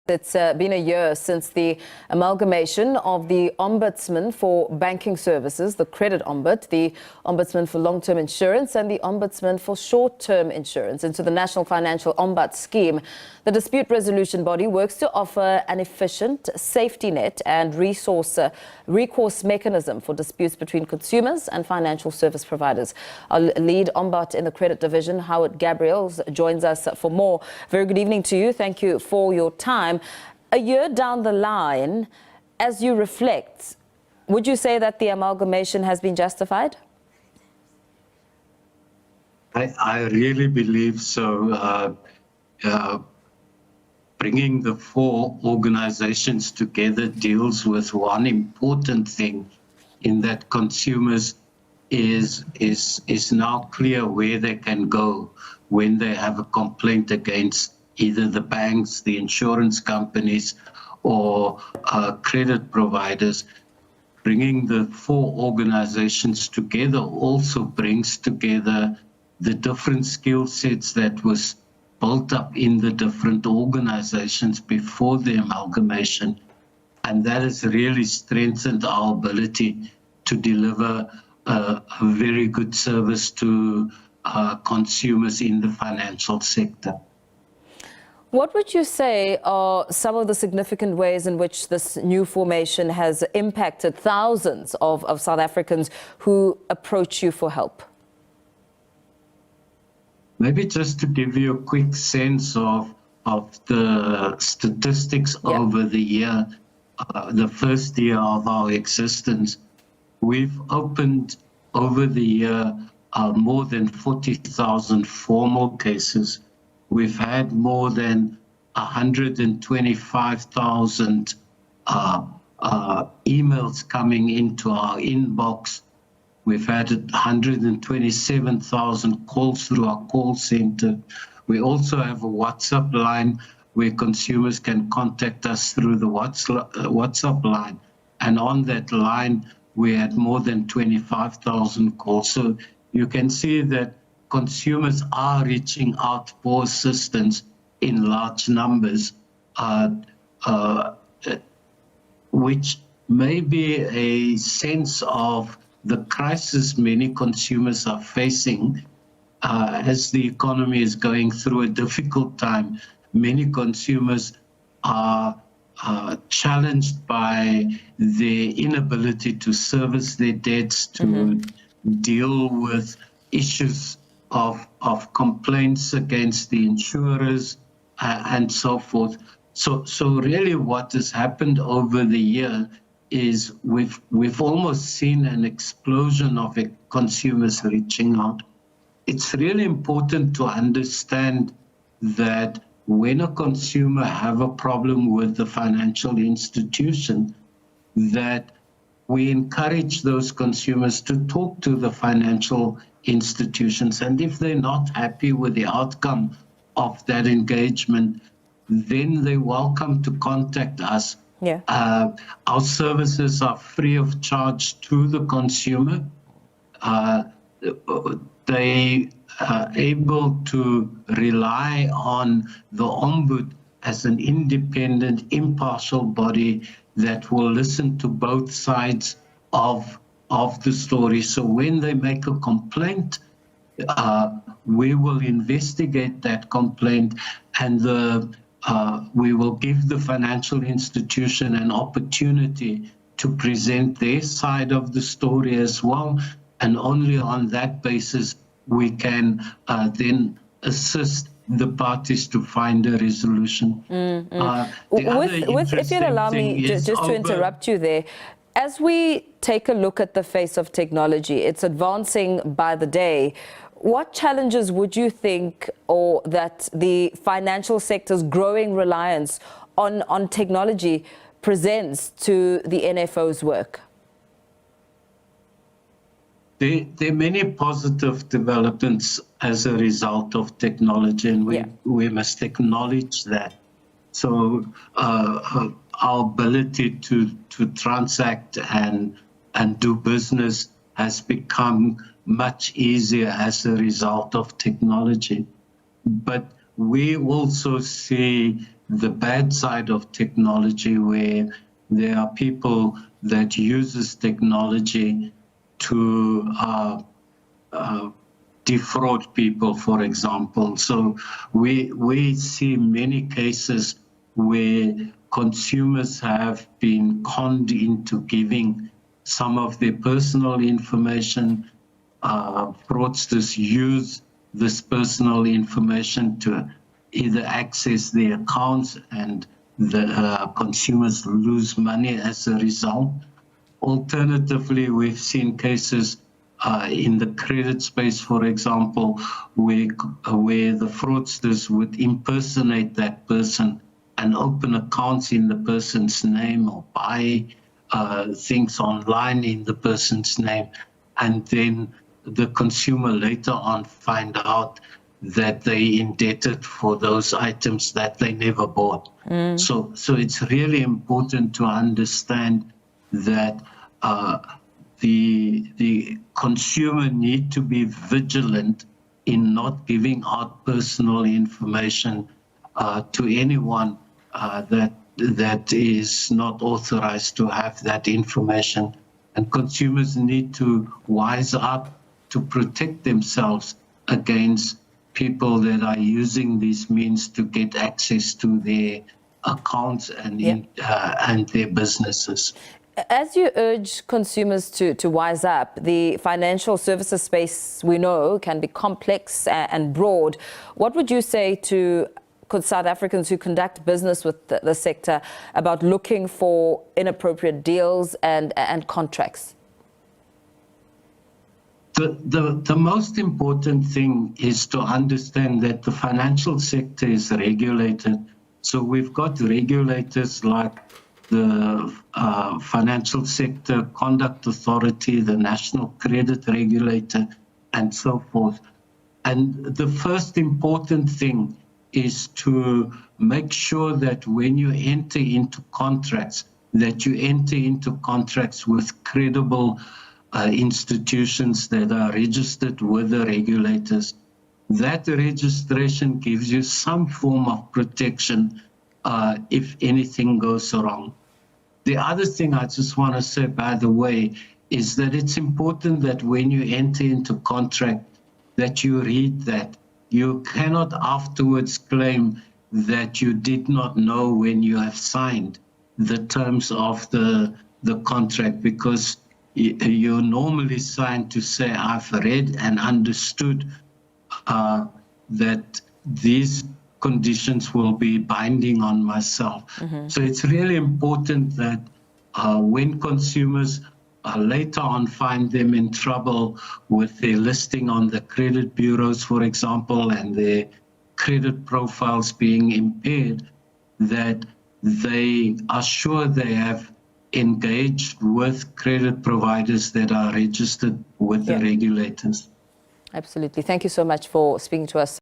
It's been a year since the amalgamation of the Ombudsman for Banking Services, the Credit Ombud, the Ombudsman for Long-Term Insurance and the Ombudsman for Short-Term Insurance into the National Financial Ombud Scheme. The dispute resolution body works to offer an efficient safety net and recourse mechanism for disputes between consumers and financial service providers. Our lead Ombud in the Credit Division, Howard Gabriels, joins us for more. Very good evening to you. Thank you for your time. A year down the line, as you reflect, would you say that the amalgamation has been justified? I really believe so. Bringing the four organizations together deals with one important thing, in that consumers is now clear where they can go when they have a complaint against either the banks, the insurance companies, or credit providers. Bringing the four organizations together also brings together the different skill sets that was built up in the different organizations before the amalgamation. And that has really strengthened our ability to deliver a very good service to consumers in the financial sector. What would you say are some of the significant ways in which this new formation has impacted thousands of South Africans who approach you for help? Maybe just to give you a quick sense of the statistics over the year, the first year of our existence, we've opened over the year more than 40,000 formal cases. We've had more than 125,000 emails coming into our inbox. We've had 127,000 calls through our call center. We also have a WhatsApp line where consumers can contact us through the WhatsApp line. And on that line, we had more than 25,000 calls. So you can see that consumers are reaching out for assistance in large numbers, which may be a sense of the crisis many consumers are facing. As the economy is going through a difficult time, many consumers are challenged by their inability to service their debts, to deal with issues of complaints against the insurers and so forth. So really what has happened over the year is we've almost seen an explosion of consumers reaching out. It's really important to understand that when a consumer have a problem with the financial institution, that we encourage those consumers to talk to the financial institutions. And if they're not happy with the outcome of that engagement, then they're welcome to contact us. Yeah. Our services are free of charge to the consumer. They are able to rely on the Ombud as an independent, impartial body that will listen to both sides of the story. So when they make a complaint, we will investigate that complaint, and we will give the financial institution an opportunity to present their side of the story as well. And only on that basis we can then assist the parties to find a resolution. If you'd allow me just to interrupt you there, as we take a look at the face of technology, it's advancing by the day. What challenges would you think, or that the financial sector's growing reliance on technology presents to the NFO's work? There are many positive developments as a result of technology, and we must acknowledge that. So our ability to transact and do business has become much easier as a result of technology. But we also see the bad side of technology, where there are people that uses technology to defraud people, for example. So we see many cases where consumers have been conned into giving some of their personal information. Fraudsters use this personal information to either access their accounts, and the consumers lose money as a result. Alternatively, we've seen cases in the credit space, for example, where the fraudsters would impersonate that person and open accounts in the person's name, or buy things online in the person's name, and then the consumer later on find out that they indebted for those items that they never bought. So it's really important to understand that the consumer need to be vigilant in not giving out personal information to anyone that is not authorized to have that information. And consumers need to wise up to protect themselves against people that are using these means to get access to their accounts and their businesses. As you urge consumers to wise up, the financial services space, we know, can be complex and broad. What would you say to South Africans who conduct business with the sector about looking for inappropriate deals and contracts? The most important thing is to understand that the financial sector is regulated. So we've got regulators like the Financial Sector Conduct Authority, the National Credit Regulator, and so forth. And the first important thing is to make sure that when you enter into contracts, that you enter into contracts with credible institutions that are registered with the regulators. That registration gives you some form of protection if anything goes wrong. The other thing I just want to say, by the way, is that it's important that when you enter into contract, that you read that. You cannot afterwards claim that you did not know when you have signed the terms of the contract, because you normally sign to say, I've read and understood that these conditions will be binding on myself. So it's really important that when consumers later on find them in trouble with their listing on the credit bureaus, for example, and their credit profiles being impaired, that they are sure they have engaged with credit providers that are registered with the regulators. Absolutely. Thank you so much for speaking to us.